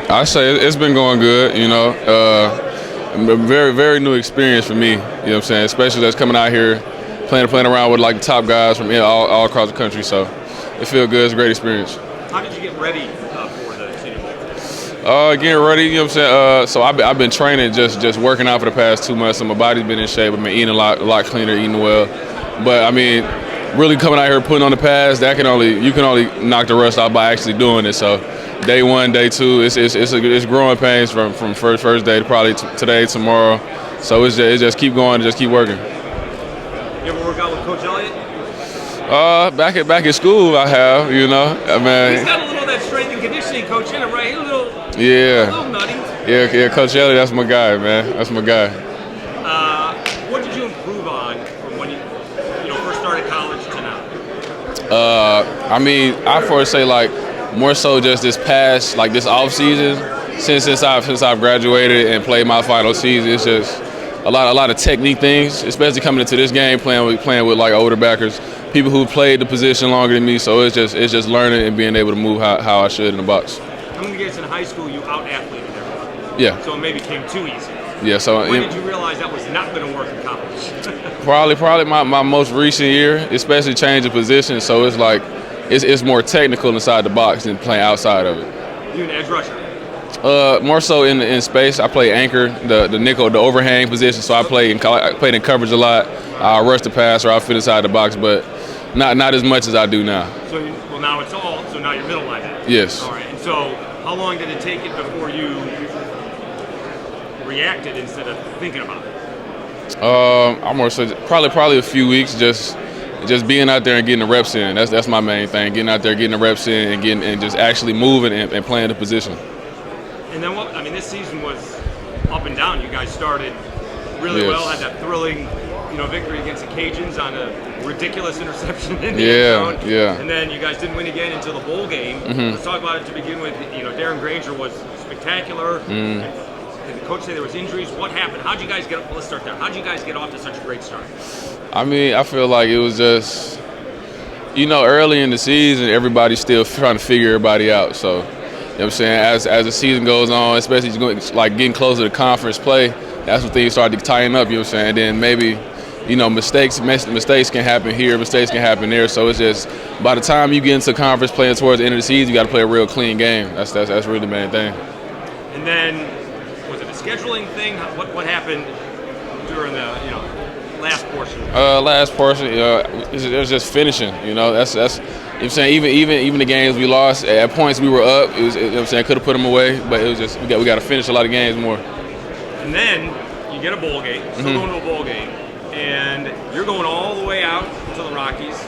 I say it's been going good, very, very new experience for me, you know what I'm saying, especially that's coming out here playing around with like the top guys from all across the country, so it feels good. It's a great experience. How did you get ready for the Senior Bowl? Getting ready, you know what I'm saying, so I've been training, just working out for the past 2 months, so my body's been in shape. I've been eating a lot cleaner, eating well, but I mean, really coming out here putting on the pads, you can only knock the rust out by actually doing it, so day one, day two, it's growing pains from first day to probably today, tomorrow. So it's just keep going, just keep working. You ever work out with Coach Elliott? Back at school, I have. He's got a little of that strength and conditioning coach in him, right? He's a little nutty. Yeah, Coach Elliott, that's my guy, man. That's my guy. What did you improve on from when you first started college to now? I first say like, more so just this off season, since I've graduated and played my final season, it's just a lot of technique things, especially coming into this game, playing with like older backers, people who played the position longer than me. So it's just learning and being able to move how I should in the box. I'm gonna guess in high school you out-athleted everybody. Yeah. So it maybe became too easy. Yeah. So when did you realize that was not going to work in college? probably my most recent year, especially changing position. So it's like. It's more technical inside the box than playing outside of it. You an edge rusher? More so in space. I play anchor, the nickel, the overhang position. So I played in coverage a lot. I rush the pass or I fit inside the box, but not as much as I do now. So now you're middle linebacker. Yes. All right. And so how long did it take it before you reacted instead of thinking about it? I'm more so probably a few weeks. Just being out there and getting the reps in. That's my main thing. Getting out there, getting the reps in, and just actually moving and playing the position. And then this season was up and down. You guys started really well, had that thrilling, victory against the Cajuns on a ridiculous interception in the end zone. Yeah. And then you guys didn't win again until the bowl game. Mm-hmm. Let's talk about it to begin with. Darren Granger was spectacular. Did the coach say there was injuries? What happened? Let's start there. How'd you guys get off to such a great start? I feel like it was just, early in the season, everybody's still trying to figure everybody out. So, you know what I'm saying, as the season goes on, especially getting closer to conference play, that's when things start to tighten up, you know what I'm saying? And then maybe, mistakes can happen here, mistakes can happen there. So it's just, by the time you get into conference playing towards the end of the season, you got to play a real clean game. That's really the main thing. And then, was it a scheduling thing? What happened during the, last portion? It was just finishing. That's you know what I'm saying. Even the games we lost, at points we were up. It was, you know what I'm saying, could have put them away, but it was just we got to finish a lot of games more. And then you get a bowl game, still going to a bowl game, and you're going all the way out to the Rockies.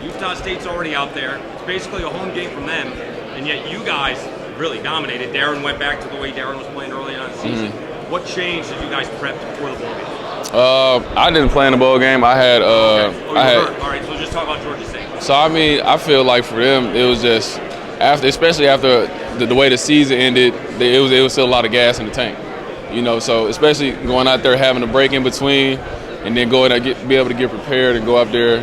Utah State's already out there. It's basically a home game from them, and yet you guys really dominated. Darren went back to the way Darren was playing early on in the season. What changed as you guys prepped before the bowl game? I didn't play in the bowl game. I had. All right, so just talk about Georgia State. So I feel like for them, it was just especially after the way the season ended, it was still a lot of gas in the tank. So especially going out there having a break in between, and then going to be able to get prepared and go up there,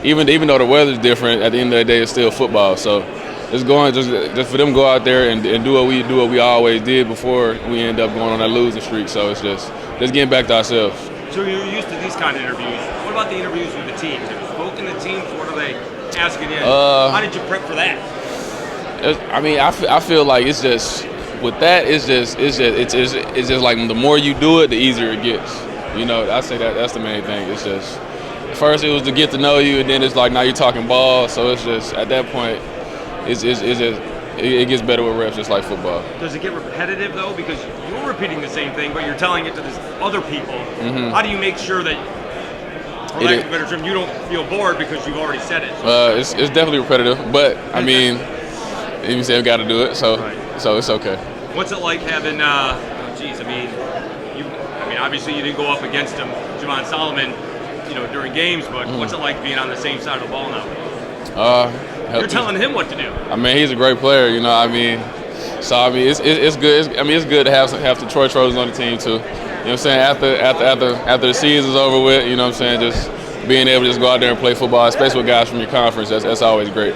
even though the weather's different. At the end of the day, it's still football. So it's just for them to go out there and do what we always did before we end up going on that losing streak. So it's just getting back to ourselves. So you're used to these kind of interviews. What about the interviews with the teams? Have you spoken to teams? What are they asking you? How did you prep for that? I feel like it's just with that. It's just like the more you do it, the easier it gets. I say that's the main thing. It's just first it was to get to know you, and then it's like now you're talking ball. So it's just at that point, it gets better with reps, just like football. Does it get repetitive though? Because you're repeating the same thing, but you're telling it to these other people. How do you make sure that, for lack of a better term, you don't feel bored because you've already said it? It's definitely repetitive, but you say we got to do it, so it's okay. What's it like having? Obviously you didn't go up against him, Javon Solomon, during games, but what's it like being on the same side of the ball now? You're telling him what to do. He's a great player, So it's good. It's good to have the Troy Trojans on the team too. You know what I'm saying? After the season's over with, just being able to just go out there and play football, especially with guys from your conference, that's always great.